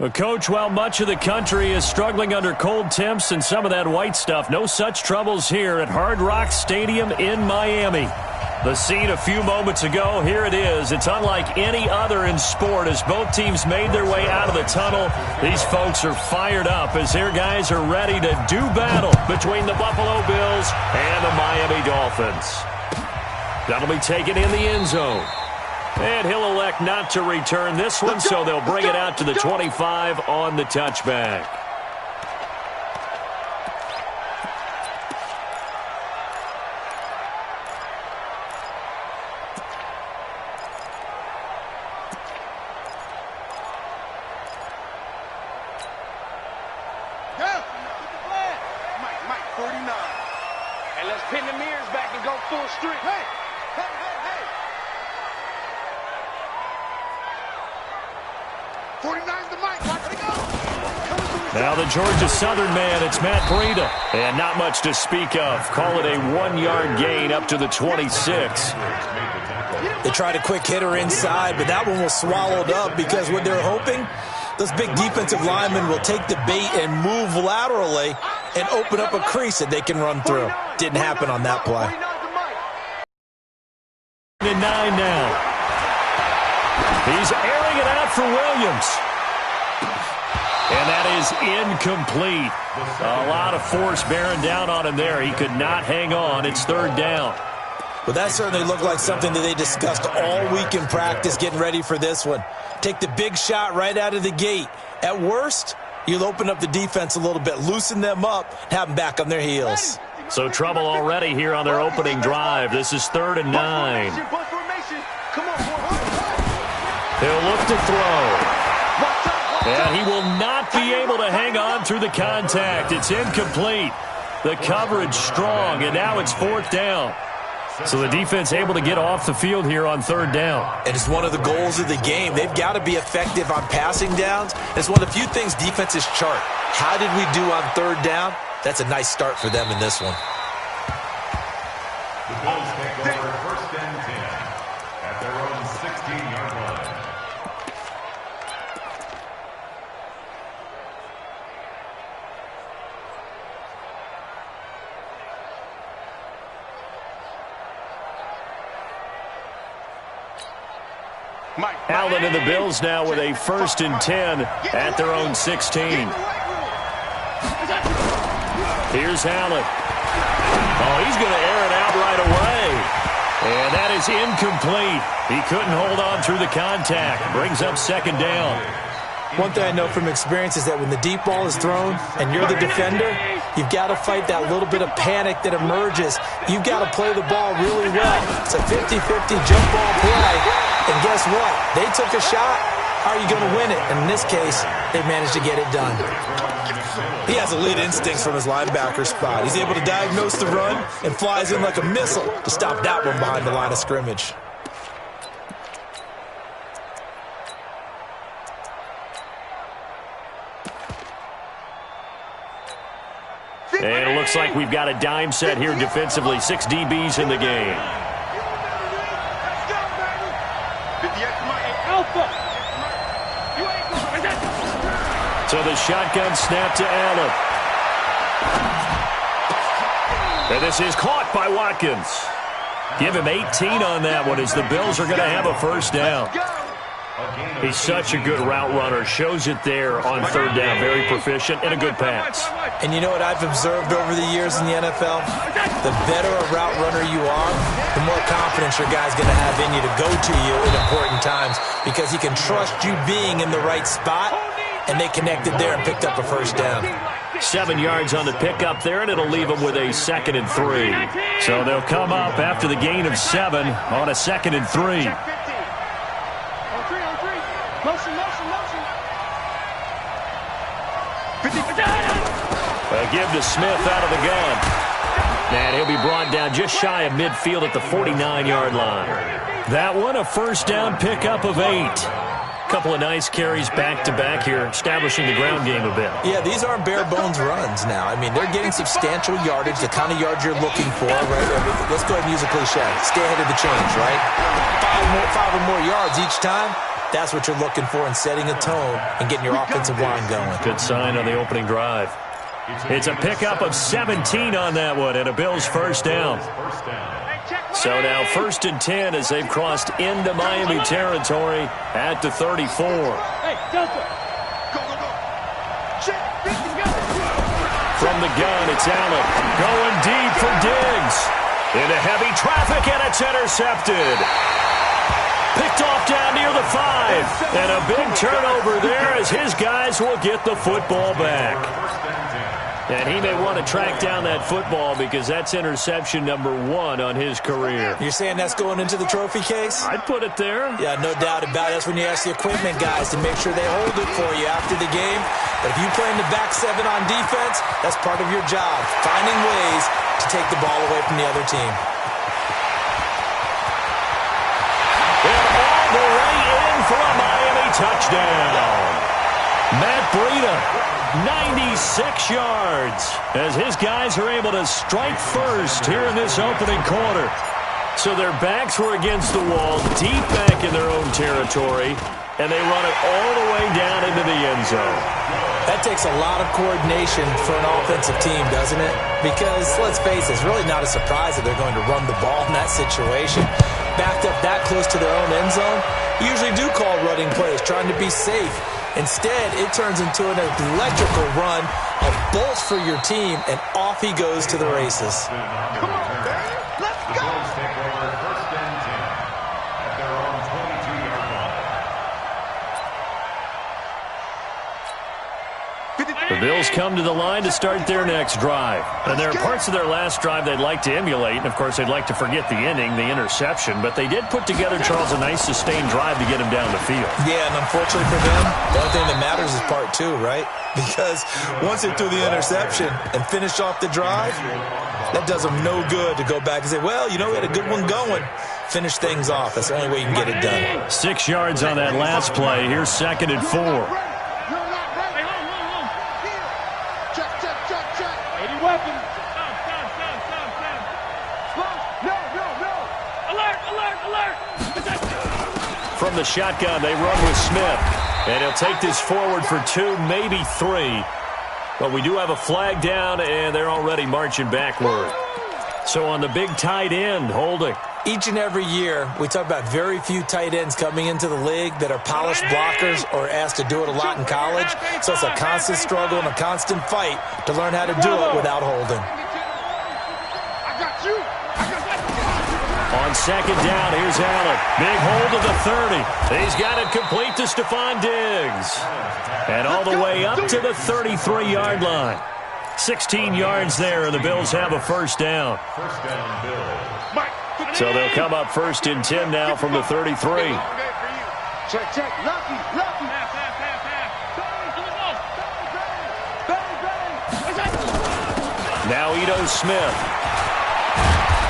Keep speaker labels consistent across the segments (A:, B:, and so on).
A: Well, Coach, while much of the country is struggling under cold temps and some of that white stuff, no such troubles here at Hard Rock Stadium in Miami. The scene a few moments ago, here it is. It's unlike any other in sport as both teams made their way out of the tunnel. These folks are fired up as their guys are ready to do battle between the Buffalo Bills and the Miami Dolphins. That'll be taken in the end zone. And he'll elect not to return this one, so they'll bring it out to the 25 on the touchback.
B: Mike, 49. And let's pin the mirrors back and go full streak. Hey! 49's the mic. Watch it go.
A: Now the Georgia Southern man, it's Matt Breida. And not much to speak of. Call it a 1-yard gain up to the 26.
C: They tried a quick hitter inside, but that one was swallowed up because what they're hoping, those big defensive linemen will take the bait and move laterally and open up a crease that they can run through. Didn't happen on that play.
A: 9 now. He's airing it out for Williams. And that is incomplete. A lot of force bearing down on him there. He could not hang on. It's third down.
C: Well, that certainly looked like something that they discussed all week in practice getting ready for this one. Take the big shot right out of the gate. At worst, you'll open up the defense a little bit, loosen them up, have them back on their heels.
A: So trouble already here on their opening drive. This is 3rd and 9. He'll look to throw. And he will not be able to hang on through the contact. It's incomplete. The coverage strong, and now it's 4th down. So the defense able to get off the field here on 3rd down.
C: And it's one of the goals of the game. They've got to be effective on passing downs. It's one of the few things defenses chart. How did we do on 3rd down? That's a nice start for them in this one.
D: The Bills take over 1st and 10 at their own 16-yard line.
A: Allen and the Bills now with a 1st and 10 at their own 16. Here's Allen. Oh, he's going to air it out right away. And that is incomplete. He couldn't hold on through the contact. Brings up 2nd down.
C: One thing I know from experience is that when the deep ball is thrown and you're the defender, you've got to fight that little bit of panic that emerges. You've got to play the ball really well. It's a 50-50 jump ball play. And guess what? They took a shot. How are you going to win it? And in this case, they managed to get it done. He has elite instincts from his linebacker spot. He's able to diagnose the run and flies in like a missile to stop that one behind the line of scrimmage.
A: And it looks like we've got a dime set here defensively. 6 DBs in the game. So the shotgun snap to Allen. And this is caught by Watkins. Give him 18 on that one as the Bills are going to have a 1st down. He's such a good route runner. Shows it there on 3rd down. Very proficient and a good pass.
C: And you know what I've observed over the years in the NFL? The better a route runner you are, the more confidence your guy's going to have in you to go to you at important times because he can trust you being in the right spot, and they connected there and picked up a 1st down.
A: 7 yards on the pickup there, and it'll leave them with a 2nd and 3. So they'll come up after the gain of 7 on a 2nd and 3. Give to Smith out of the gun. And he'll be brought down just shy of midfield at the 49-yard line. That one, a 1st down pickup of 8. Couple of nice carries back-to-back here, establishing the ground game a bit.
C: Yeah, these aren't bare-bones runs now. I mean, they're getting substantial yardage, the kind of yards you're looking for, right? Let's go ahead and use a cliche. Stay ahead of the change, right? Five or more yards each time. That's what you're looking for in setting a tone and getting your offensive line going.
A: Good sign on the opening drive. It's a pickup of 17 on that one and a Bills first down. So now 1st and 10 as they've crossed into Miami territory at the 34. From the gun, it's Allen going deep for Diggs. Into heavy traffic, and it's intercepted. Picked off down near the 5. And a big turnover there as his guys will get the football back. And he may want to track down that football because that's interception number 1 on his career.
C: You're saying that's going into the trophy case?
A: I'd put it there.
C: Yeah, no doubt about it. That's when you ask the equipment guys to make sure they hold it for you after the game. But if you play in the back 7 on defense, that's part of your job, finding ways to take the ball away from the other team.
A: And all the way in for a Miami touchdown. Matt Breida, 96 yards, as his guys are able to strike first here in this opening quarter. So their backs were against the wall, deep back in their own territory, and they run it all the way down into the end zone.
C: That takes a lot of coordination for an offensive team, doesn't it? Because, let's face it, it's really not a surprise that they're going to run the ball in that situation. Backed up that close to their own end zone, you usually do call running plays, trying to be safe. Instead, it turns into an electrical run, a bolt for your team, and off he goes to the races.
B: Come on, man. Let's go.
D: Bills take over 1st and 10 at their own 22-yard line.
A: The Bills come to the line to start their next drive. And there are parts of their last drive they'd like to emulate. And, of course, they'd like to forget the inning, the interception. But they did put together, Charles, a nice sustained drive to get him down the field.
C: Yeah, and unfortunately for them, the only thing that matters is part 2, right? Because once they threw the interception and finished off the drive, that does them no good to go back and say, well, you know, we had a good one going. Finish things off. That's the only way you can get it done.
A: 6 yards on that last play. Here's 2nd and 4. From the shotgun, they run with Smith. And he'll take this forward for 2, maybe 3. But we do have a flag down, and they're already marching backward. So on the big tight end, holding.
C: Each and every year, we talk about very few tight ends coming into the league that are polished blockers or asked to do it a lot in college. So it's a constant struggle and a constant fight to learn how to do it without holding.
B: I got you.
A: On 2nd down, here's Allen. Big hold of the 30. He's got it complete to Stephon Diggs. And all the way up to the 33-yard line. 16 yards there, and the Bills have a first down.
D: First down, Bills.
A: So they'll come up 1st and 10 now from the 33.
B: Check, check. Lucky.
A: Now Ito Smith.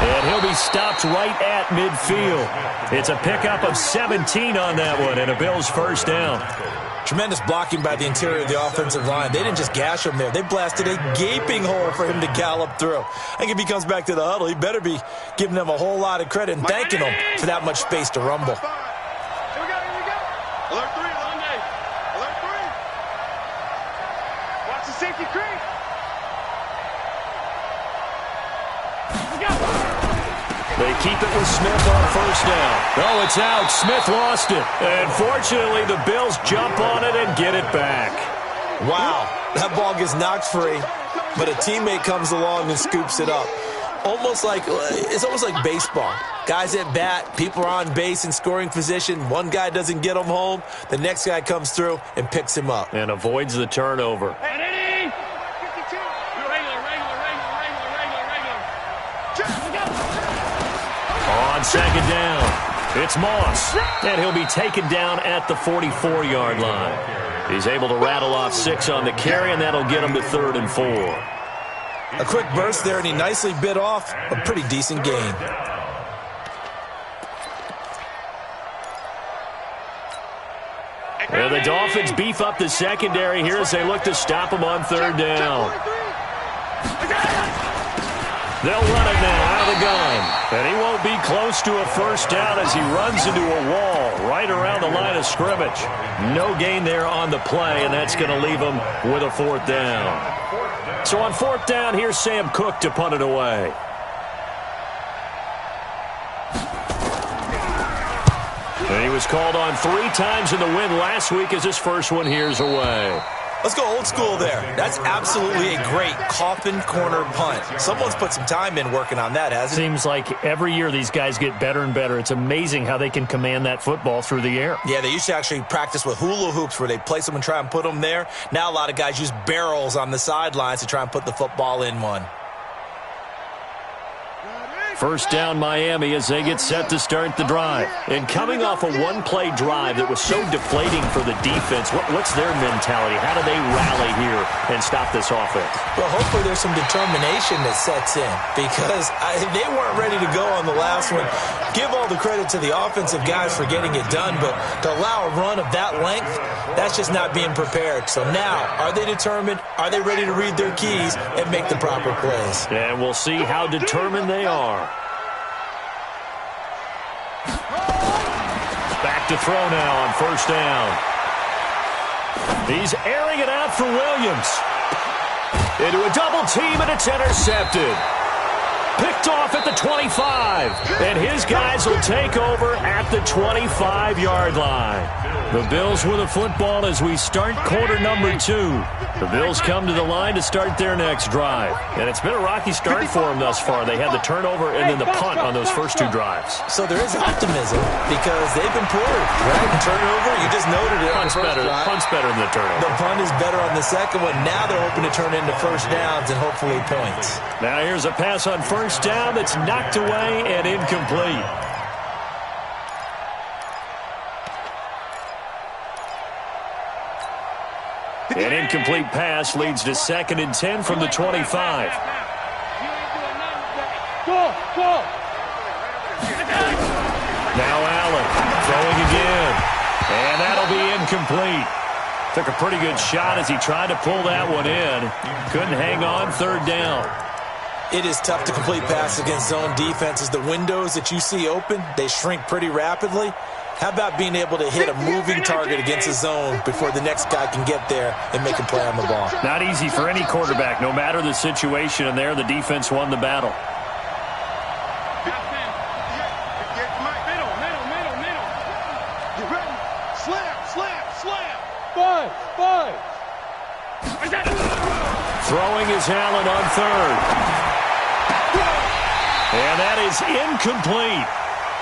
A: And he'll be stopped right at midfield. It's a pickup of 17 on that one, and a Bills first down.
C: Tremendous blocking by the interior of the offensive line. They didn't just gash him there. They blasted a gaping hole for him to gallop through. I think if he comes back to the huddle, he better be giving them a whole lot of credit and thanking them for that much space to rumble.
B: Here we go. Alert 3. Alert 3. Watch the safety creep.
A: They keep it with Smith on first down. Oh, it's out. Smith lost it. And fortunately, the Bills jump on it and get it back.
C: Wow, that ball gets knocked free, but a teammate comes along and scoops it up. It's almost like baseball. Guys at bat, people are on base in scoring position. One guy doesn't get him home. The next guy comes through and picks him up.
A: And avoids the turnover. On 2nd down, it's Moss. And he'll be taken down at the 44-yard line. He's able to rattle off 6 on the carry, and that'll get him to 3rd and 4.
C: A quick burst there, and he nicely bit off a pretty decent gain.
A: And the Dolphins beef up the secondary here as they look to stop him on third down. They'll run it now out of the gun. And he won't be close to a first down as he runs into a wall right around the line of scrimmage. No gain there on the play, and that's going to leave him with a fourth down. So on fourth down, here's Sam Cook to punt it away. And he was called on 3 times in the win last week as his first one here's away.
C: Let's go old school there. That's absolutely a great coffin corner punt. Someone's put some time in working on that, hasn't it?
A: Seems like every year these guys get better and better. It's amazing how they can command that football through the air.
C: Yeah, they used to actually practice with hula hoops where they place them and try and put them there. Now a lot of guys use barrels on the sidelines to try and put the football in one.
A: First down Miami as they get set to start the drive. And coming off a one-play drive that was so deflating for the defense, what's their mentality? How do they rally here and stop this offense?
C: Well, hopefully there's some determination that sets in because they weren't ready to go on the last one. Give all the credit to the offensive guys for getting it done, but to allow a run of that length, that's just not being prepared. So now, are they determined? Are they ready to read their keys and make the proper plays?
A: And we'll see how determined they are. Back to throw now on first down. He's airing it out for Williams. Into a double team, and it's intercepted. Picked off at the 25. And his guys will take over at the 25-yard line. The Bills with a football as we start quarter number 2. The Bills come to the line to start their next drive. And it's been a rocky start for them thus far. They had the turnover and then the punt on those first 2 drives.
C: So there is optimism because they've been poor, right? Turnover, you just noted it.
A: Punt's better than the turnover.
C: The punt is better on the second one. Now they're hoping to turn into first downs and hopefully points.
A: Now here's a pass on first down that's knocked away and incomplete. An incomplete pass leads to 2nd and 10 from the 25. Now Allen throwing again. And that'll be incomplete. Took a pretty good shot as he tried to pull that one in. Couldn't hang on, third down.
C: It is tough to complete passes against zone defenses. The windows that you see open, they shrink pretty rapidly. How about being able to hit a moving target against a zone before the next guy can get there and make a play on the ball?
A: Not easy for any quarterback, no matter the situation, and there the defense won the battle. Throwing is Allen on third. And that is incomplete.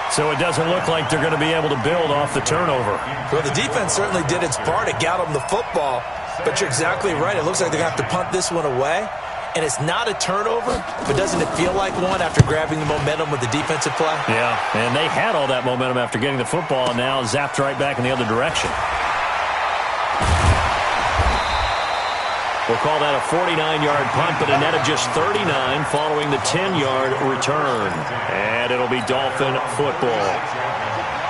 A: So it doesn't look like they're going to be able to build off the turnover.
C: Well, the defense certainly did its part to get them the football. But you're exactly right. It looks like they're going to have to punt this one away. And it's not a turnover, but doesn't it feel like one after grabbing the momentum with the defensive play?
A: Yeah, and they had all that momentum after getting the football and now zapped right back in the other direction. We'll call that a 49-yard punt, but a net of just 39 following the 10-yard return. And it'll be Dolphin football.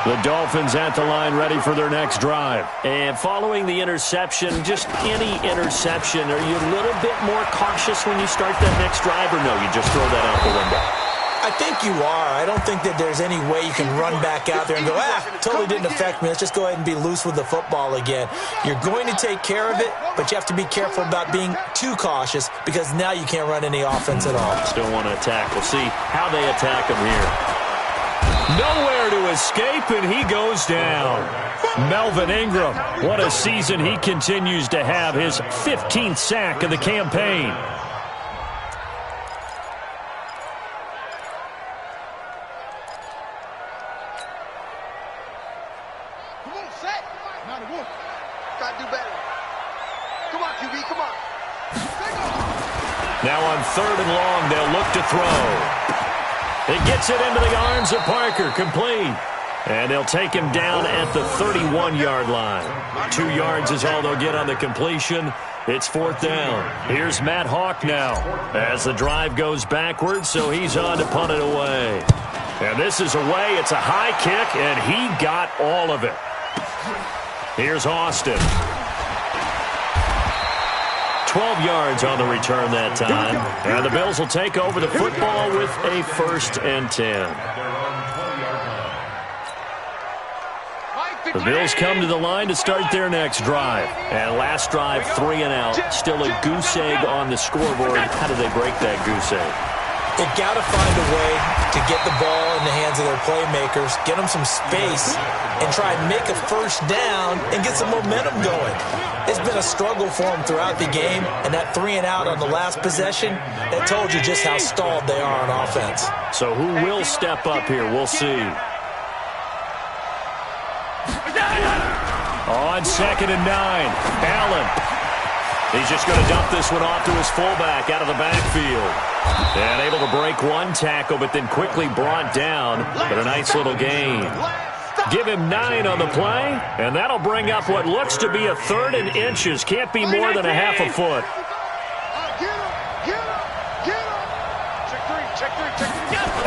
A: The Dolphins at the line ready for their next drive. And following the interception, just any interception, are you a little bit more cautious when you start that next drive, or no, you just throw that out the window?
C: I think you are. I don't think that there's any way you can run back out there and go, totally didn't affect me. Let's just go ahead and be loose with the football again. You're going to take care of it, but you have to be careful about being too cautious because now you can't run any offense at all.
A: Still want to attack. We'll see how they attack him here. Nowhere to escape, and he goes down. Melvin Ingram, what a season he continues to have. His 15th sack of the campaign. Now on third and long, they'll look to throw. It gets it into the arms of Parker, complete. And they'll take him down at the 31-yard line. 2 yards is all they'll get on the completion. It's fourth down. Here's Matt Hawk now as the drive goes backwards, so he's on to punt it away. And this is away. It's a high kick, and he got all of it. Here's Austin. 12 yards on the return that time. And the Bills will take over the football with a 1st and 10. The Bills come to the line to start their next drive. And last drive, 3 and out. Still a goose egg on the scoreboard. How do they break that goose egg?
C: They've got to find a way to get the ball in the hands of their playmakers, get them some space, and try and make a 1st down and get some momentum going. It's been a struggle for them throughout the game, and that 3 and out on the last possession, that told you just how stalled they are on offense.
A: So who will step up here? We'll see. On 2nd and 9, Allen. He's just going to dump this one off to his fullback out of the backfield. And able to break one tackle, but then quickly brought down. But a nice little gain. Give him 9 on the play, and that'll bring up what looks to be a 3rd and inches. Can't be more than a half a foot.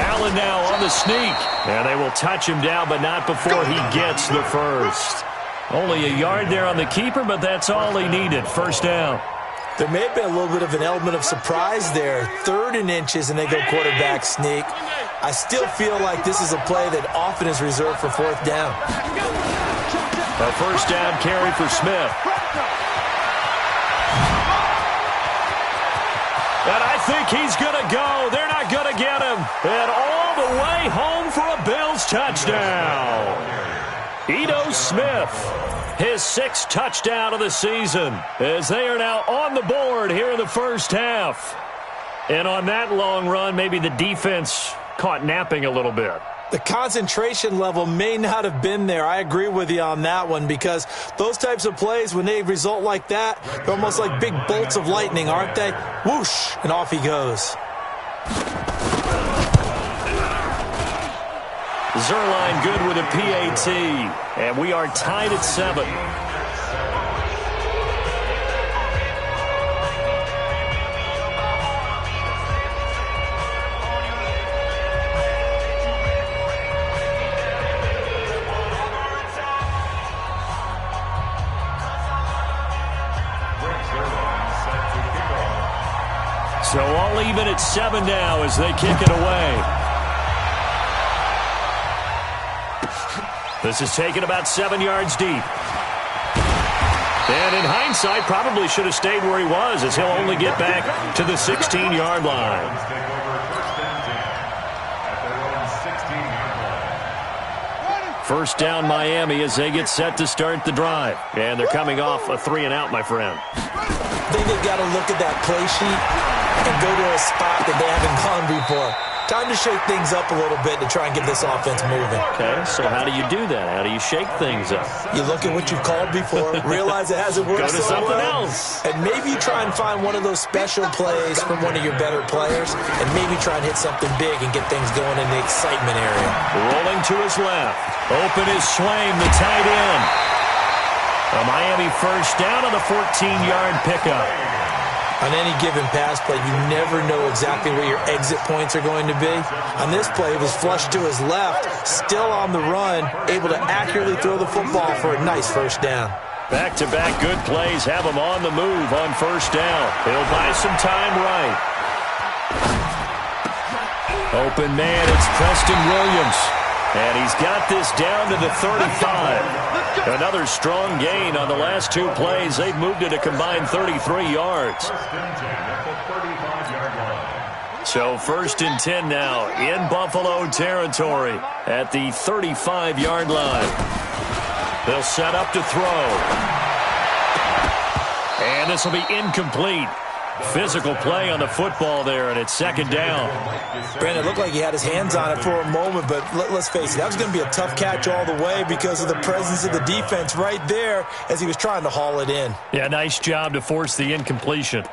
A: Allen now on the sneak. And they will touch him down, but not before he gets the 1st. Only a yard there on the keeper, but that's all he needed. 1st down.
C: There may have been a little bit of an element of surprise there. 3rd and inches, and they go quarterback sneak. I still feel like this is a play that often is reserved for 4th down.
A: A 1st down carry for Smith. And I think he's going to go. They're not going to get him. And all the way home for a Bills touchdown. Ito Smith, his 6th touchdown of the season, as they are now on the board here in the 1st half. And on that long run, maybe the defense caught napping a little bit.
C: The concentration level may not have been there. I agree with you on that one, because those types of plays, when they result like that, they're almost like big bolts of lightning, aren't they? Whoosh, and off he goes.
A: Zerline good with a PAT, and we are tied at 7. So all even at 7 now as they kick it away. This is taken about 7 yards deep. And in hindsight, probably should have stayed where he was, as he'll only get back to the 16-yard line. First down Miami as they get set to start the drive. And they're coming off a 3 and out, my friend.
C: I think they've got to look at that play sheet and go to a spot that they haven't gone before. Time to shake things up a little bit to try and get this offense moving.
A: Okay, so how do you do that? How do you shake things up?
C: You look at what you've called before, realize it hasn't worked
A: Go to
C: so
A: something
C: well,
A: else.
C: and maybe try and find one of those special plays from one of your better players, and maybe try and hit something big and get things going in the excitement area.
A: Rolling to his left. Open is Swain, the tight end. A Miami first down on the 14-yard pickup.
C: On any given pass play, you never know exactly where your exit points are going to be. On this play, it was flushed to his left, still on the run, able to accurately throw the football for a nice first down.
A: Back-to-back good plays have him on the move on first down. He'll buy some time right. Open man, it's Preston Williams. And he's got this down to the 35. Another strong gain on the last 2 plays. They've moved it a combined 33 yards. So 1st and 10 now in Buffalo territory at the 35-yard line. They'll set up to throw. And this will be incomplete. Physical play on the football there, and it's 2nd down.
C: Brandon, it looked like he had his hands on it for a moment, but let's face it, that was going to be a tough catch all the way because of the presence of the defense right there as he was trying to haul it in.
A: Yeah, nice job to force the incompletion.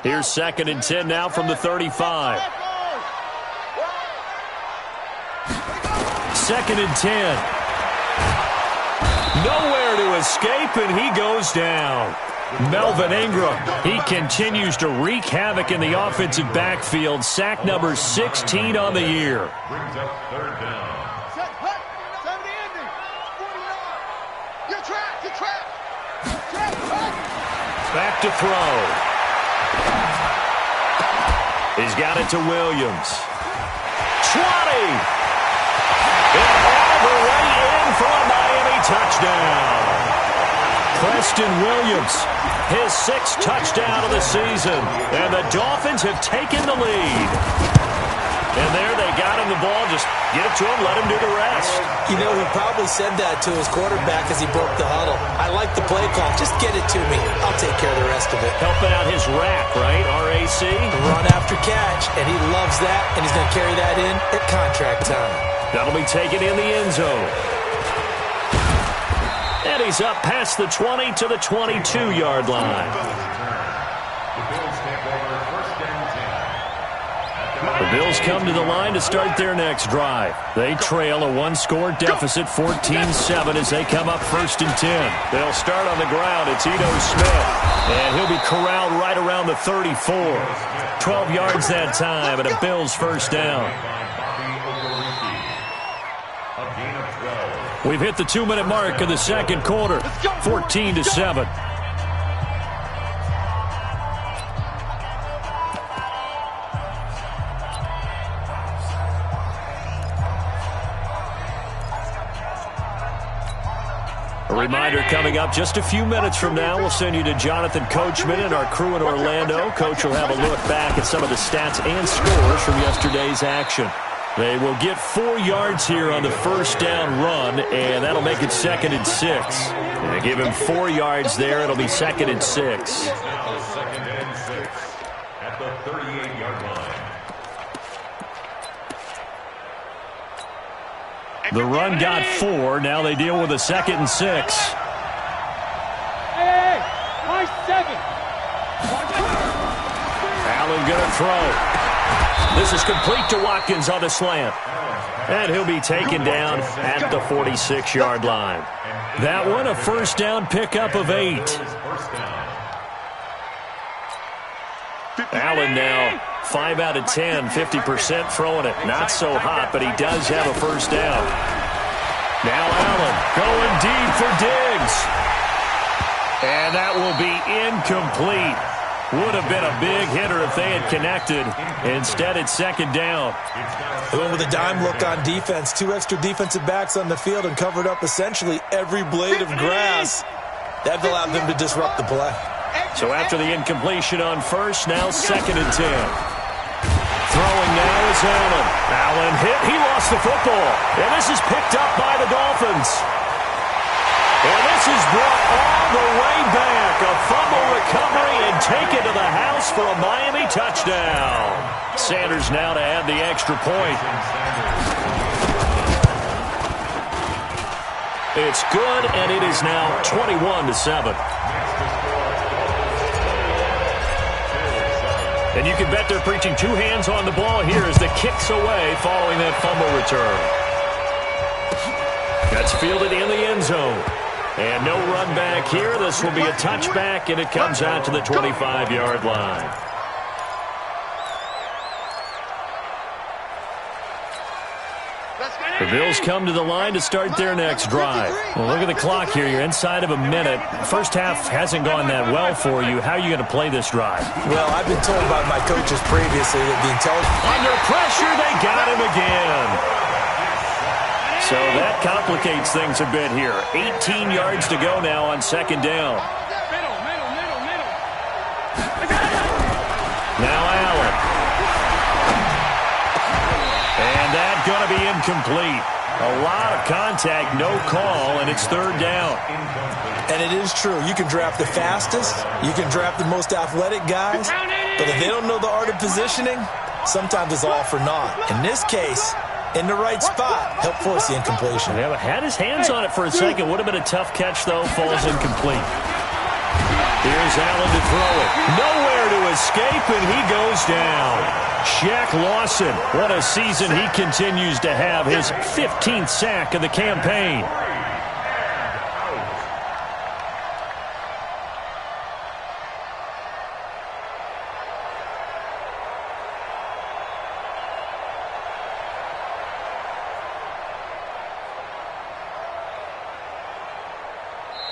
A: Here's 2nd and 10 now from the 35. 2nd and 10. Nowhere to escape, and he goes down. Melvin Ingram, he continues to wreak havoc in the offensive backfield. Sack number 16 on the year.
D: Brings up 3rd down.
A: Back to throw. He's got it to Williams. 20! And all the way in for a Miami touchdown. Preston Williams, his 6th touchdown of the season. And the Dolphins have taken the lead. And there they got him the ball. Just get it to him, let him do the rest.
C: You know, he probably said that to his quarterback as he broke the huddle. I like the play call. Just get it to me. I'll take care of the rest of it.
A: Helping out his rack, right? RAC?
C: Run after catch. And he loves that. And he's going to carry that in at contract time.
A: That'll be taken in the end zone. And he's up past the 20 to the 22-yard line. The Bills come to the line to start their next drive. They trail a one-score deficit, 14-7, as they come up 1st and 10. They'll start on the ground. It's Ito Smith, and he'll be corralled right around the 34. 12 yards that time, and a Bills first down. We've hit the 2-minute mark of the second quarter, 14-7. A reminder coming up just a few minutes from now. We'll send you to Jonathan Coachman and our crew in Orlando. Coach will have a look back at some of the stats and scores from yesterday's action. They will get 4 yards here on the first down run, and that'll make it 2nd and 6. They give him 4 yards there. It'll be 2nd and 6.
D: 2nd and 6 at the 38-yard line.
A: The run got 4. Now they deal with a 2nd and 6.
B: Hey, my 7.
A: Allen going to throw. This is complete to Watkins on the slant. And he'll be taken down at the 46-yard line. That one a first down pickup of 8. Allen now 5 out of 10, 50% throwing it. Not so hot, but he does have a first down. Now Allen going deep for Diggs. And that will be incomplete. Would have been a big hitter if they had connected. Instead, it's 2nd down.
C: They went with a dime look on defense. 2 extra defensive backs on the field and covered up essentially every blade of grass. That allowed them to disrupt the play.
A: So after the incompletion on first, now 2nd and 10. Throwing now is Allen. Allen hit. He lost the football. And this is picked up by the Dolphins. And this is brought all the way back. A fumble recovery and taken to the house for a Miami touchdown. Sanders now to add the extra point. It's good, and it is now 21-7. And you can bet they're preaching 2 hands on the ball here as the kick's away following that fumble return. That's fielded in the end zone. And no run back here. This will be a touchback, and it comes out to the 25-yard line. The Bills come to the line to start their next drive. Well, look at the clock here. You're inside of a minute. First half hasn't gone that well for you. How are you going to play this drive?
C: Well, I've been told by my coaches previously that the intelligence...
A: Under pressure, they got him again. So that complicates things a bit here. 18 yards to go now on 2nd down. Now Allen. And that's going to be incomplete. A lot of contact, no call, and it's 3rd down.
C: And it is true. You can draft the fastest. You can draft the most athletic guys. But if they don't know the art of positioning, sometimes it's all for naught. In this case, in the right spot, help force the incompletion.
A: Yeah, had his hands on it for a second. Would have been a tough catch, though. Falls incomplete. Here's Allen to throw it. Nowhere to escape, and he goes down. Shaq Lawson, what a season he continues to have. His 15th sack of the campaign.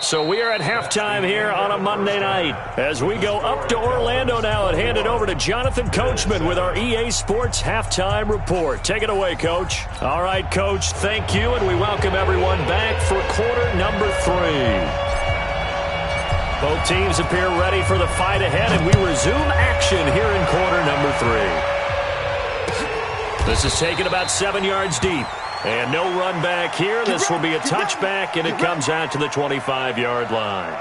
A: So we are at halftime here on a Monday night as we go up to Orlando now and hand it over to Jonathan Coachman with our EA Sports Halftime Report. Take it away, Coach. All right, Coach, thank you, and we welcome everyone back for quarter number 3. Both teams appear ready for the fight ahead, and we resume action here in quarter number 3. This is taken about 7 yards deep. And no run back here. This will be a touchback, and it comes out to the 25-yard line.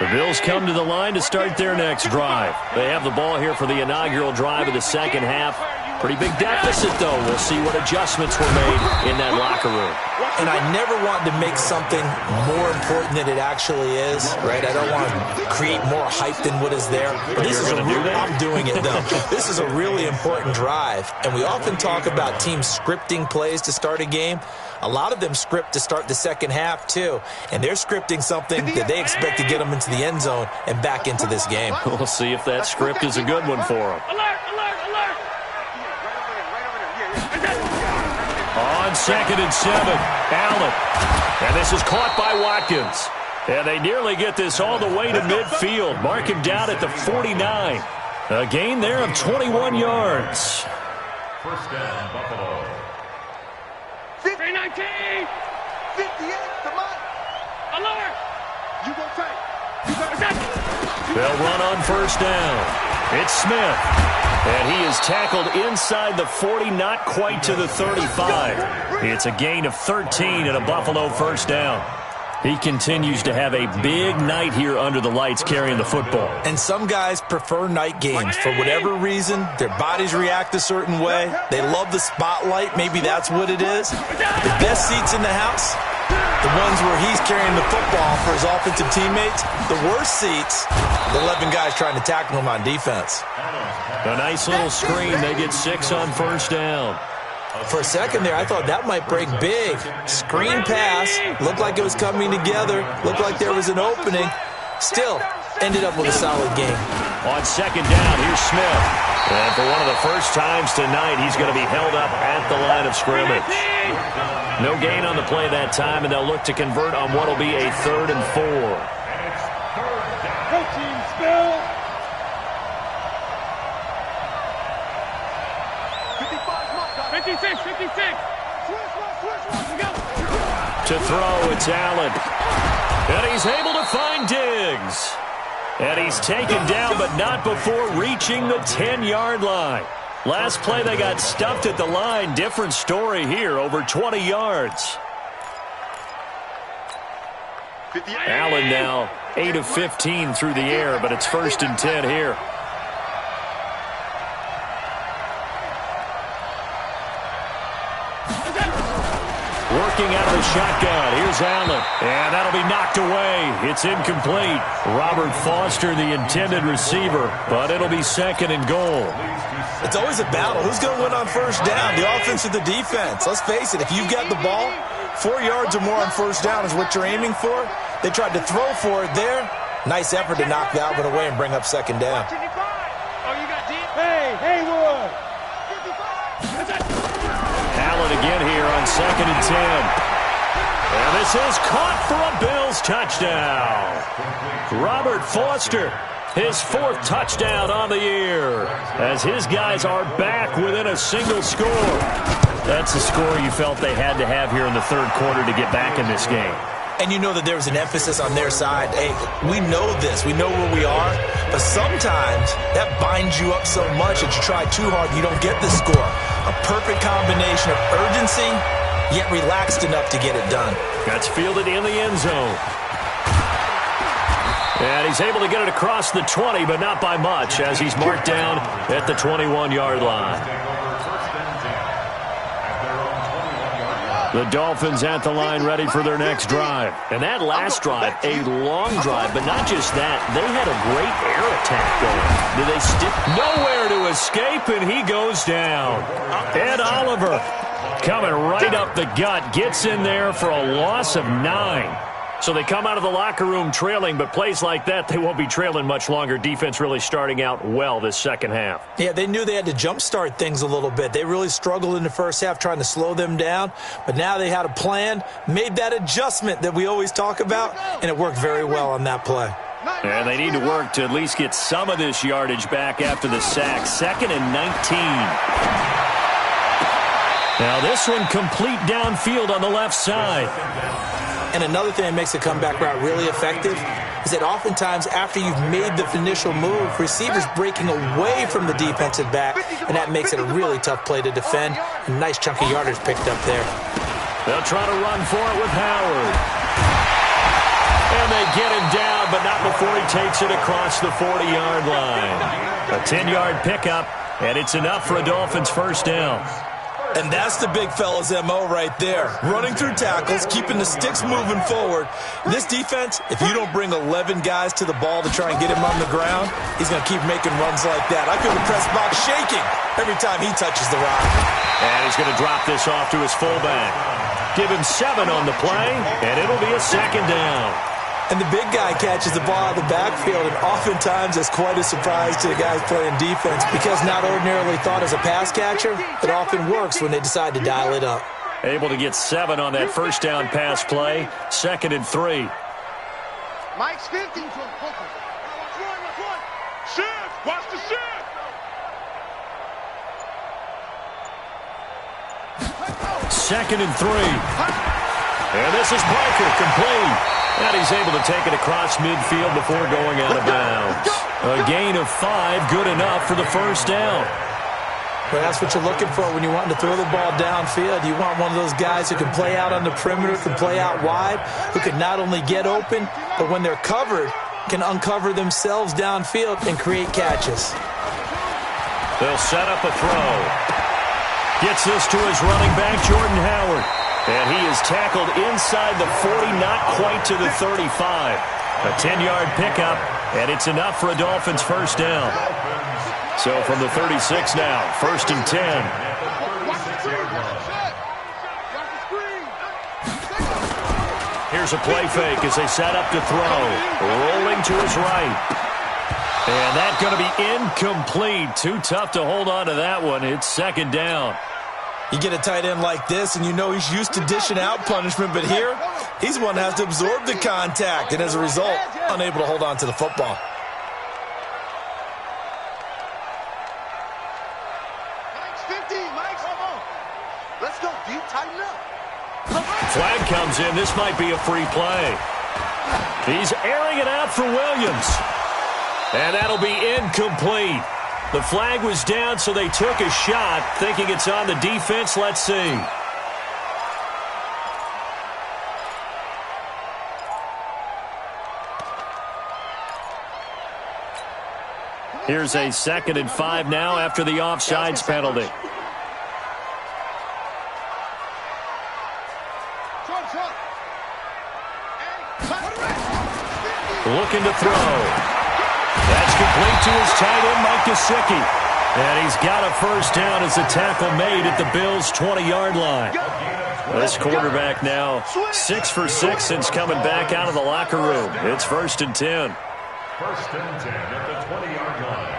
A: The Bills come to the line to start their next drive. They have the ball here for the inaugural drive of the second half. Pretty big deficit, though. We'll see what adjustments were made in that locker room.
C: And I never want to make something more important than it actually is, right? I don't want to create more hype than what is there. But this is I'm doing it, though. This is a really important drive. And we often talk about teams scripting plays to start a game. A lot of them script to start the second half, too. And they're scripting something that they expect to get them into the end zone and back into this game.
A: We'll see if that script is a good one for them. On 2nd and 7, Allen. And this is caught by Watkins. And they nearly get this all the way to midfield. Mark him down at the 49. A gain there of 21 yards.
D: First down, Buffalo.
B: 319. 58, come on. Alert. You go tight.
A: They'll run on first down. It's Smith. And he is tackled inside the 40, not quite to the 35. It's a gain of 13 and a Buffalo first down. He continues to have a big night here under the lights carrying the football.
C: And some guys prefer night games. For whatever reason, their bodies react a certain way. They love the spotlight. Maybe that's what it is. The best seats in the house, the ones where he's carrying the football for his offensive teammates. The worst seats, the 11 guys trying to tackle him on defense.
A: A nice little screen. They get 6 on first down.
C: For a second there, I thought that might break big. Screen pass. Looked like it was coming together. Looked like there was an opening. Still, ended up with a solid game.
A: On second down, here's Smith. And for one of the first times tonight, he's going to be held up at the line of scrimmage. No gain on the play that time, and they'll look to convert on what will be a 3rd and 4.
B: Go team, Spill. 56.
A: To throw, it's Allen. And he's able to find Diggs. And he's taken down, but not before reaching the 10-yard line. Last play, they got stuffed at the line. Different story here, over 20 yards. Allen now 8 of 15 through the air, but it's 1st and 10 here. Working out of the shotgun. Here's Allen. And that'll be knocked away. It's incomplete. Robert Foster, the intended receiver, but it'll be 2nd and goal.
C: It's always a battle. Who's going to win on first down, the offense or the defense? Let's face it, if you've got the ball, 4 yards or more on first down is what you're aiming for. They tried to throw for it there. Nice effort to knock that one away and bring up 2nd down.
B: Hey, Haywood.
A: Allen again here on 2nd and 10. And this is caught for a Bills touchdown. Robert Foster, his 4th touchdown on the year, as his guys are back within a single score. That's the score you felt they had to have here in the 3rd quarter to get back in this game.
C: And you know that there was an emphasis on their side. Hey, we know this. We know where we are. But sometimes that binds you up so much that you try too hard, you don't get the score. A perfect combination of urgency, yet relaxed enough to get it done.
A: That's fielded in the end zone. And he's able to get it across the 20, but not by much, as he's marked down at the 21-yard line. The Dolphins at the line ready for their next drive. And that last drive, a long drive, but not just that. They had a great air attack going. Did they stick? Nowhere to escape, and he goes down. Ed Oliver coming right up the gut, gets in there for a loss of 9. So they come out of the locker room trailing, but plays like that, they won't be trailing much longer. Defense really starting out well this second half.
C: Yeah, they knew they had to jumpstart things a little bit. They really struggled in the first half trying to slow them down, but now they had a plan, made that adjustment that we always talk about, and it worked very well on that play.
A: And they need to work to at least get some of this yardage back after the sack. 2nd and 19. Now this one complete downfield on the left side.
C: And another thing that makes the comeback route really effective is that oftentimes after you've made the initial move, receivers breaking away from the defensive back, and that makes it a really tough play to defend. A nice chunk of yardage picked up there.
A: They'll try to run for it with Howard. And they get him down, but not before he takes it across the 40-yard line. A 10-yard pickup, and it's enough for a Dolphins first down.
C: And that's the big fella's MO right there. Running through tackles, keeping the sticks moving forward. This defense, if you don't bring 11 guys to the ball to try and get him on the ground, he's going to keep making runs like that. I feel the press box shaking every time he touches the rock.
A: And he's going to drop this off to his fullback. Give him 7 on the play, and it'll be a second down.
C: And the big guy catches the ball out of the backfield, and oftentimes that's quite a surprise to the guys playing defense because not ordinarily thought as a pass catcher, it often works when they decide to dial it up.
A: Able to get 7 on that first down pass play. 2nd and 3.
B: Mike's 15. Watch one. Shift. Watch the shift.
A: 2nd and 3. And this is Breaker, complete. And he's able to take it across midfield before going out of bounds. A gain of 5, good enough for the first down.
C: Well, that's what you're looking for when you're wanting to throw the ball downfield. You want one of those guys who can play out on the perimeter, can play out wide, who can not only get open, but when they're covered, can uncover themselves downfield and create catches.
A: They'll set up a throw. Gets this to his running back, Jordan Howard. And he is tackled inside the 40, not quite to the 35. A 10-yard pickup, and it's enough for a Dolphins first down. So from the 36 now, 1st and 10. Here's a play fake as they set up to throw. Rolling to his right. And that's going to be incomplete. Too tough to hold on to that one. It's 2nd down.
C: You get a tight end like this, and you know he's used to dishing out punishment, but here, he's one that has to absorb the contact, and as a result, unable to hold on to the football.
B: Mike's 50. Mike's on. Let's go deep, tighten up.
A: Flag comes in. This might be a free play. He's airing it out for Williams. And that'll be incomplete. The flag was down, so they took a shot, thinking it's on the defense. Let's see. Here's a 2nd and 5 now after the offsides penalty. Looking to throw. That's complete to his tight end, Mike Gesicki. And he's got a first down as the tackle made at the Bills' 20-yard line. This quarterback now 6 for 6 since coming back out of the locker room. It's 1st and 10.
D: 1st and 10 at the 20-yard line.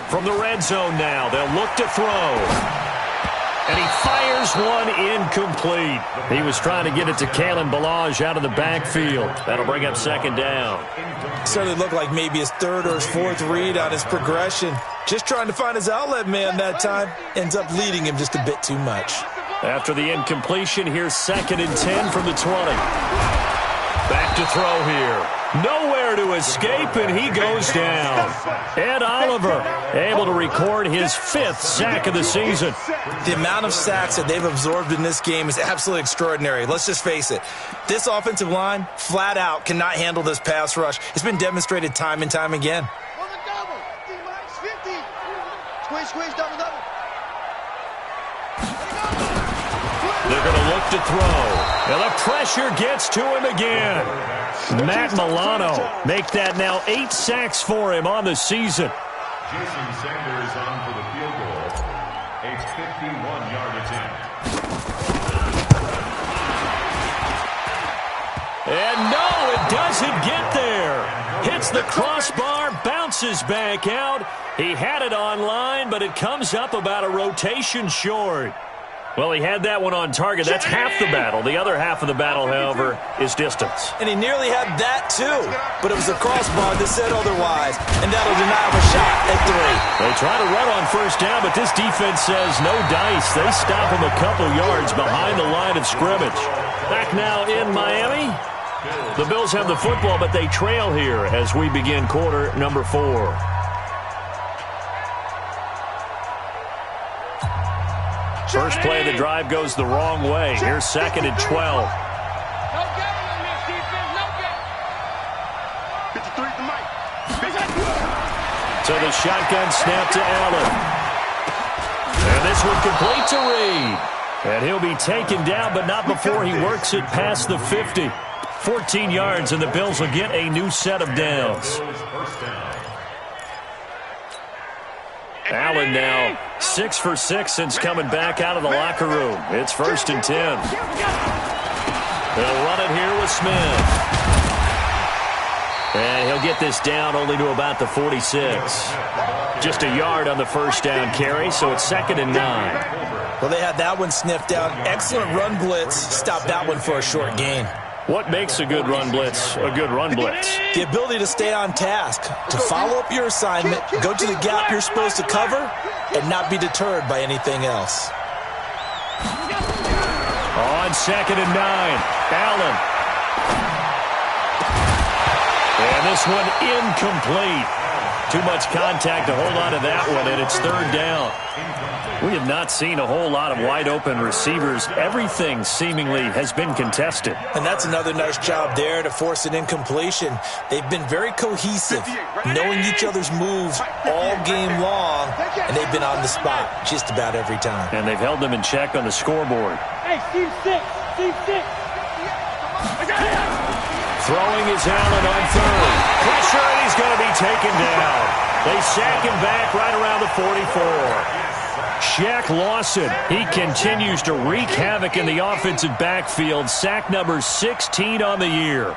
A: From the red zone now, they'll look to throw. And he fires one incomplete. He was trying to get it to Kalen Ballage out of the backfield. That'll bring up 2nd down.
C: Certainly looked like maybe his 3rd or his 4th read on his progression. Just trying to find his outlet man that time. Ends up leading him just a bit too much.
A: After the incompletion, here's 2nd and 10 from the 20. Back to throw here. Nowhere to escape, and he goes down. Ed Oliver able to record his 5th sack of the season.
C: The amount of sacks that they've absorbed in this game is absolutely extraordinary. Let's just face it. This offensive line, flat out, cannot handle this pass rush. It's been demonstrated time and time again.
B: Squeeze, double.
A: They're going to look to throw. And the pressure gets to him again. Matt Milano make that now 8 sacks for him on the season.
D: Jason Sanders on for the field goal. A 51-yard attempt.
A: And no, it doesn't get there. Hits the crossbar, bounces back out. He had it online, but it comes up about a rotation short. Well, he had that one on target. That's half the battle. The other half of the battle, however, is distance.
C: And he nearly had that, too. But it was the crossbar that said otherwise. And that'll deny him a shot at 3.
A: They try to run on first down, but this defense says no dice. They stop him a couple yards behind the line of scrimmage. Back now in Miami. The Bills have the football, but they trail here as we begin quarter number 4. First play of the drive goes the wrong way. Here's 2nd and 12.
B: No game on this defense, no game. 53 to Mike.
A: So the shotgun snap to Allen. And this one complete to Reed. And he'll be taken down, but not before he works it past the 50. 14 yards, and the Bills will get a new set of downs. Allen now 6 for 6 since coming back out of the locker room. It's 1st and 10. They'll run it here with Smith. And he'll get this down only to about the 46. Just a yard on the first down carry, so it's 2nd and 9.
C: Well, they had that one sniffed out. Excellent run blitz. Stopped that one for a short gain.
A: What makes a good run blitz a good run blitz?
C: The ability to stay on task, to follow up your assignment, go to the gap you're supposed to cover, and not be deterred by anything else.
A: On 2nd and 9, Allen. And this one incomplete. Too much contact to hold on to that one, and it's 3rd down. We have not seen a whole lot of wide-open receivers. Everything seemingly has been contested.
C: And that's another nice job there to force an incompletion. They've been very cohesive, knowing each other's moves all game long, and they've been on the spot just about every time.
A: And they've held them in check on the scoreboard.
B: Hey, Steve 6.
A: Throwing is Allen on 3rd. Pressure, and he's going to be taken down. They sack him back right around the 44. Shaq Lawson, he continues to wreak havoc in the offensive backfield. Sack number 16 on the year.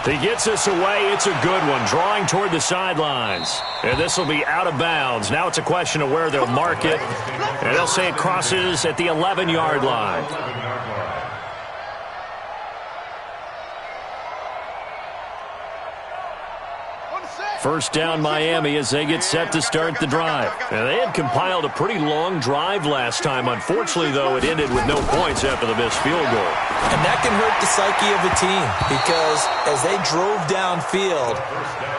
A: He gets us away. It's a good one, drawing toward the sidelines. And this will be out of bounds. Now it's a question of where they'll mark it. And they'll say it crosses at the 11-yard line. First down Miami as they get set to start the drive. Now, they had compiled a pretty long drive last time. Unfortunately, though, it ended with no points after the missed field goal.
C: And that can hurt the psyche of a team because as they drove downfield,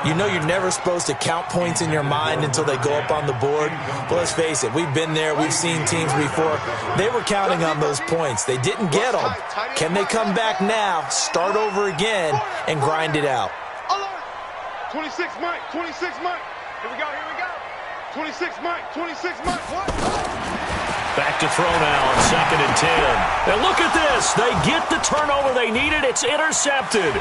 C: you know you're never supposed to count points in your mind until they go up on the board. But let's face it, we've been there. We've seen teams before. They were counting on those points. They didn't get them. Can they come back now, start over again, and grind it out?
B: 26 Mike, 26 Mike. Here we go. 26 Mike, 26 Mike. What?
A: Back to throw now on 2nd and 10. And look at this. They get the turnover they needed. It's intercepted.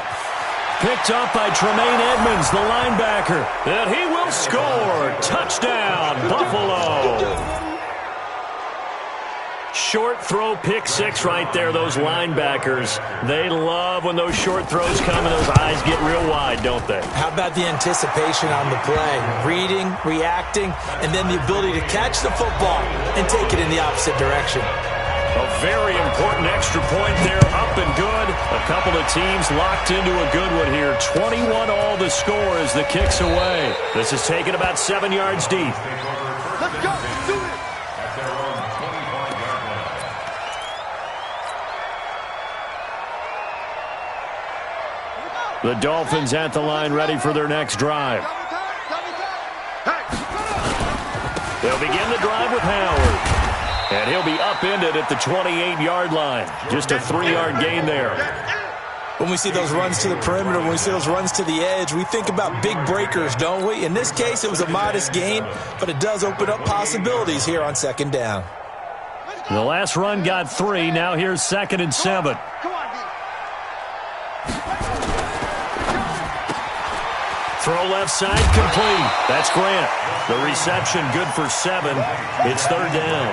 A: Picked up by Tremaine Edmonds, the linebacker. And he will score. Touchdown, Buffalo. Short throw, pick 6 right there, those linebackers. They love when those short throws come and those eyes get real wide, don't they?
C: How about the anticipation on the play? Reading, reacting, and then the ability to catch the football and take it in the opposite direction.
A: A very important extra point there, up and good. A couple of teams locked into a good one here. 21 all the score as the kick's away. This is taken about 7 yards deep.
B: Let's go. Do it.
A: The Dolphins at the line ready for their next drive. They'll begin the drive with Howard. And he'll be upended at the 28-yard line. Just a 3-yard gain there.
C: When we see those runs to the perimeter, when we see those runs to the edge, we think about big breakers, don't we? In this case, it was a modest gain, but it does open up possibilities here on 2nd down.
A: The last run got 3. Now here's 2nd and 7. Throw left side, complete. That's Grant. The reception good for 7. It's 3rd down.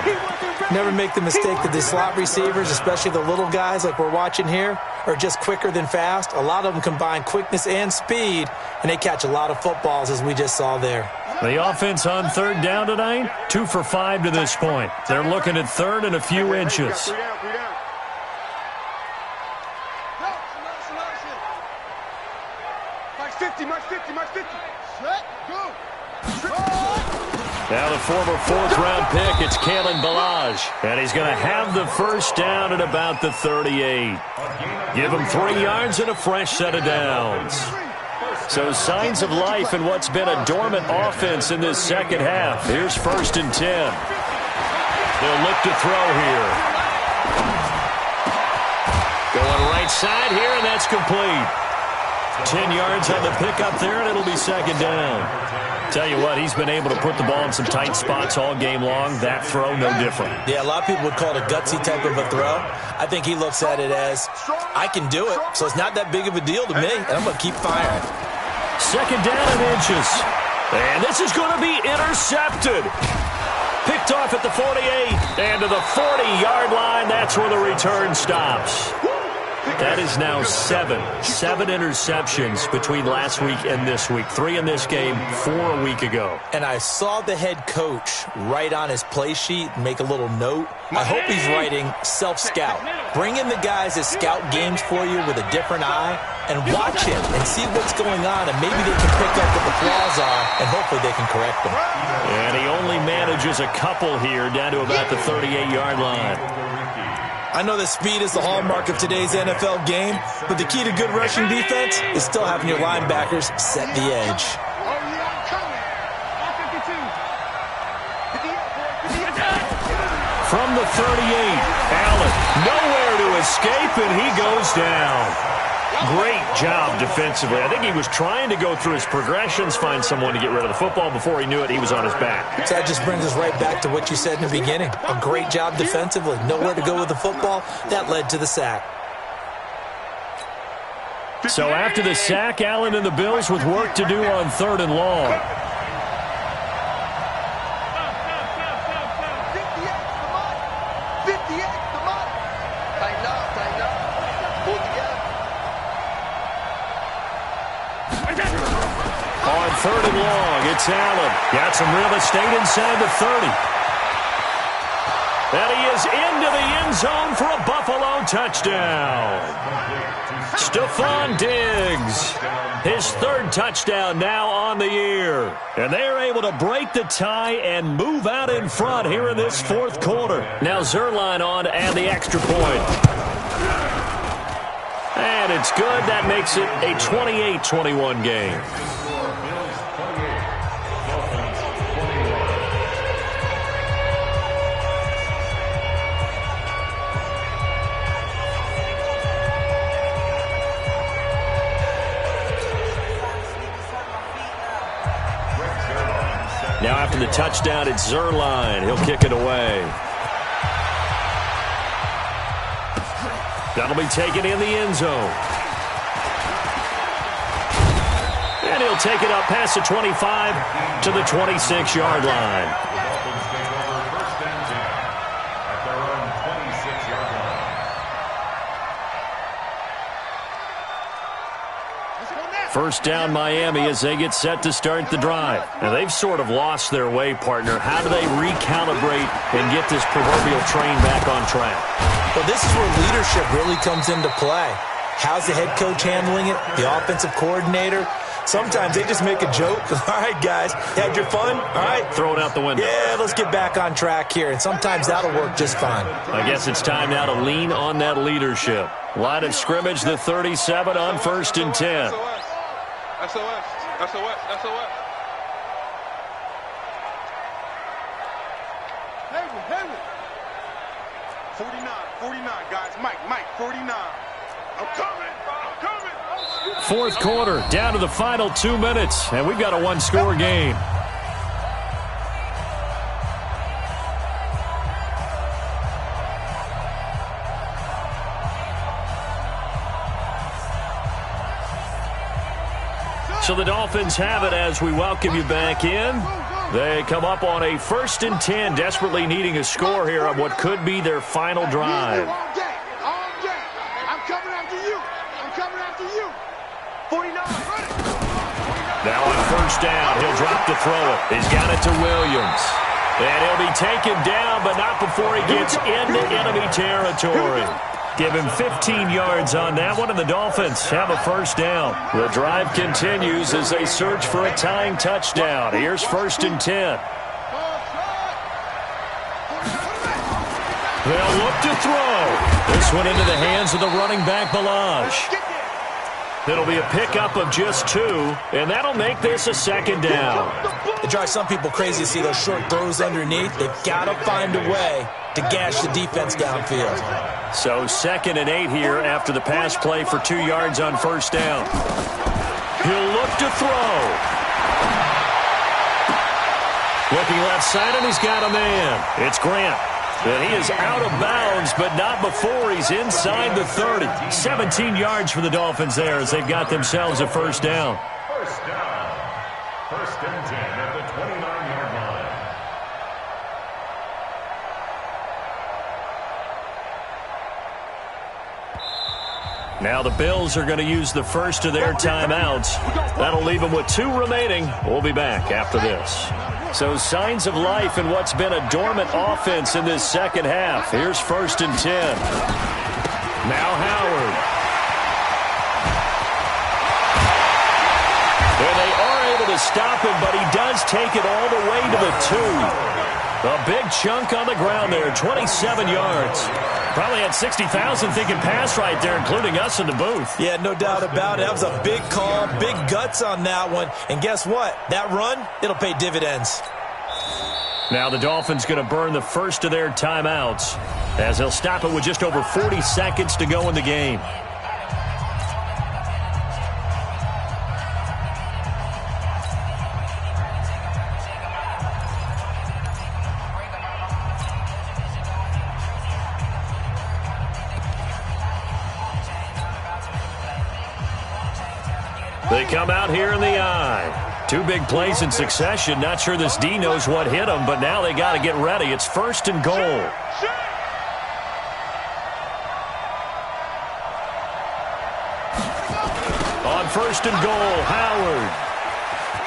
C: Never make the mistake that the slot receivers, especially the little guys like we're watching here, are just quicker than fast. A lot of them combine quickness and speed, and they catch a lot of footballs, as we just saw there.
A: The offense on third down tonight, 2 for 5 to this point. They're looking at third and a few inches.
B: 3 down, 3 down. Mike 50, Mike 50, Mike 50. Set, go.
A: Now the former fourth-round pick, it's Kalen Ballage. And he's going to have the first down at about the 38. Give him 3 yards and a fresh set of downs. So signs of life in what's been a dormant offense in this second half. Here's 1st and 10. They'll look to throw here. Going right side here, and that's complete. 10 yards on the pickup there, and it'll be 2nd down. Tell you what, he's been able to put the ball in some tight spots all game long. That throw, no different.
C: Yeah, a lot of people would call it a gutsy type of a throw. I think he looks at it as, I can do it, so it's not that big of a deal to me, and I'm going to keep firing.
A: 2nd down and inches. And this is going to be intercepted. Picked off at the 48. And to the 40-yard line, that's where the return stops. That is now 7 interceptions between last week and this week. 3 in this game, 4 a week ago.
C: And I saw the head coach write on his play sheet, make a little note. I hope he's writing self-scout. Bring in the guys that scout games for you with a different eye and watch him and see what's going on, and maybe they can pick up what the flaws are, and hopefully they can correct them.
A: And he only manages a couple here down to about the 38-yard line.
C: I know that speed is the hallmark of today's NFL game, but the key to good rushing defense is still having your linebackers set the edge.
A: From the 38, Allen nowhere to escape, and he goes down. Great job defensively. I think he was trying to go through his progressions, find someone to get rid of the football. Before he knew it, he was on his back.
C: So that just brings us right back to what you said in the beginning. A great job defensively. Nowhere to go with the football. That led to the sack.
A: So after the sack, Allen and the Bills with work to do on 3rd and long. On 3rd and long, it's Allen. Got some real estate inside the 30. And he is into the end zone for a Buffalo touchdown. Stephon Diggs, his 3rd touchdown now on the year. And they're able to break the tie and move out in front here in this 4th quarter. Now Zerline on to add the extra point. And it's good. That makes it a 28-21 game. Now after the touchdown, it's Zerline. He'll kick it away. That'll be taken in the end zone. And he'll take it up past the 25 to the 26-yard line. First down Miami as they get set to start the drive. Now they've sort of lost their way, partner. How do they recalibrate and get this proverbial train back on track?
C: Well, this is where leadership really comes into play. How's the head coach handling it? The offensive coordinator? Sometimes they just make a joke. All right, guys, had your fun? All right.
A: Throw it out the window.
C: Yeah, let's get back on track here. And sometimes that'll work just fine.
A: I guess it's time now to lean on that leadership. Line of scrimmage, the 37 on 1st and 10.
B: SOS, SOS, SOS. Hayward. 49, guys. Mike, 49. I'm coming.
A: 4th quarter, down to the final 2 minutes, and we've got a 1-score game. So the Dolphins have it as we welcome you back in. They come up on a 1st and 10, desperately needing a score here on what could be their final drive.
B: All day. I'm coming after you. I'm coming after you. 49.
A: Now on 1st down, he'll drop to throw it. He's got it to Williams. And he'll be taken down, but not before he gets into enemy territory. Give him 15 yards on that one, and the Dolphins have a 1st down. The drive continues as they search for a tying touchdown. Here's 1st and 10. They'll look to throw. This one into the hands of the running back, Balaj. It'll be a pickup of just 2, and that'll make this a 2nd down.
C: It drives some people crazy to see those short throws underneath. They've got to find a way to gash the defense downfield.
A: So 2nd and 8 here after the pass play for 2 yards on 1st down. He'll look to throw. Looking left side, and he's got a man. It's Grant. And he is out of bounds, but not before he's inside the 30. 17 yards for the Dolphins there as they've got themselves a 1st down.
D: 1st down. 1st and 10 at the 29-yard line.
A: Now the Bills are going to use the first of their timeouts. That'll leave them with 2 remaining. We'll be back after this. So signs of life in what's been a dormant offense in this 2nd half. Here's 1st and 10. Now Howard. And they are able to stop him, but he does take it all the way to the 2. A big chunk on the ground there, 27 yards. Probably had 60,000 thinking pass right there, including us in the booth.
C: Yeah, no doubt about it. That was a big call, big guts on that one. And guess what? That run, it'll pay dividends.
A: Now the Dolphins going to burn the first of their timeouts as they'll stop it with just over 40 seconds to go in the game. They come out here in the I. 2 big plays in succession. Not sure this D knows what hit them, but now they got to get ready. It's 1st and goal. On 1st and goal, Howard.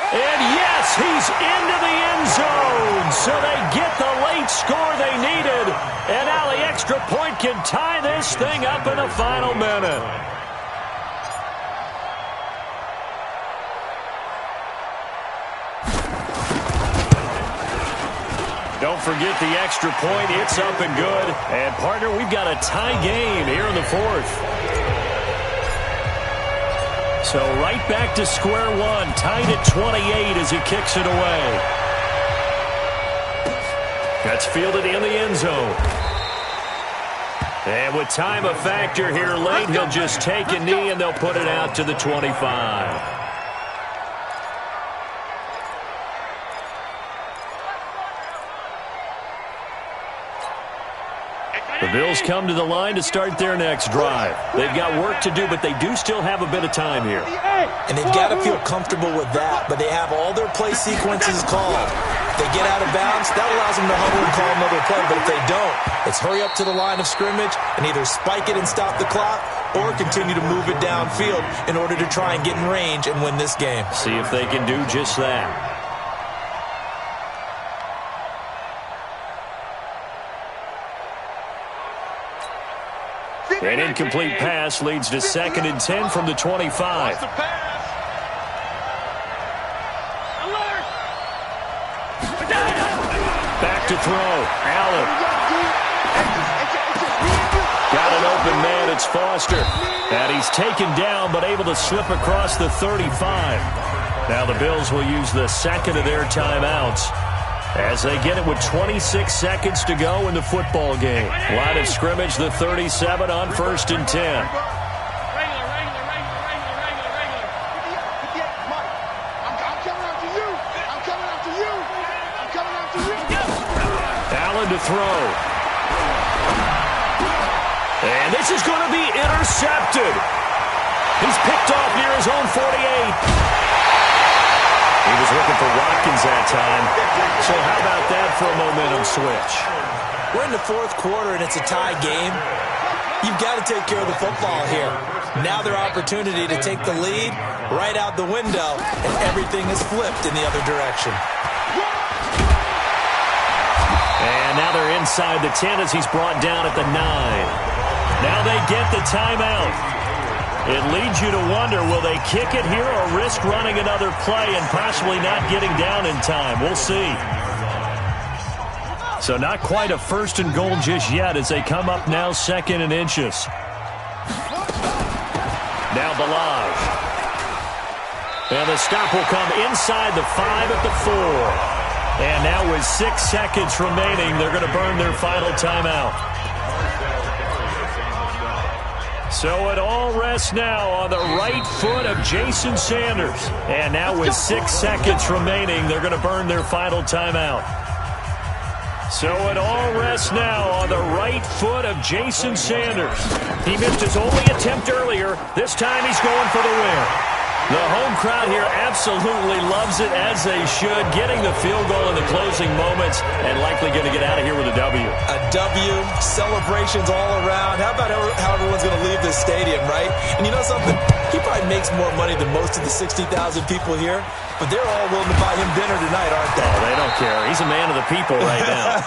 A: And yes, he's into the end zone. So they get the late score they needed. And now the extra point can tie this thing up in the final minute. Don't forget the extra point. It's up and good. And, partner, we've got a tie game here in the 4th. So right back to square one. Tied at 28 as he kicks it away. That's fielded in the end zone. And with time a factor here late, he'll just take a knee and they'll put it out to the 25. The Bills come to the line to start their next drive. They've got work to do, but they do still have a bit of time here.
C: And they've got to feel comfortable with that, but they have all their play sequences called. If they get out of bounds, that allows them to huddle and call another play, but if they don't, it's hurry up to the line of scrimmage and either spike it and stop the clock or continue to move it downfield in order to try and get in range and win this game.
A: See if they can do just that. An incomplete pass leads to 2nd and 10 from the 25. Back to throw. Allen. Got an open man. It's Foster. And he's taken down but able to slip across the 35. Now the Bills will use the 2nd of their timeouts as they get it with 26 seconds to go in the football game. Line of scrimmage, the 37 on 1st and 10. Allen to throw. And this is going to be intercepted. He's picked off near his own 48. He was looking for Watkins. seconds that time. So how about that for a momentum switch?
C: We're in the fourth quarter, and it's a tie game. You've got to take care of the football here. Now their opportunity to take the lead right out the window, and everything is flipped in the other direction.
A: And now they're inside the 10 as he's brought down at the 9. Now they get the timeout. It leads you to wonder, will they kick it here or risk running another play and possibly not getting down in time? We'll see. So not quite a first and goal just yet as they come up now 2nd and inches. Now Balaj. And the stop will come inside the 5 at the 4. And now with 6 seconds remaining, they're going to burn their final timeout. So it all rests now on the right foot of Jason Sanders. And now with 6 seconds remaining, they're going to burn their final timeout. So it all rests now on the right foot of Jason Sanders. He missed his only attempt earlier. This time he's going for the win. The home crowd here absolutely loves it, as they should, getting the field goal in the closing moments and likely going to get out of here with a W.
C: A W, celebrations all around. How about how everyone's going to leave this stadium, right? And you know something? He probably makes more money than most of the 60,000 people here, but they're all willing to buy him dinner tonight, aren't they?
A: Oh, they don't care. He's a man of the people right now.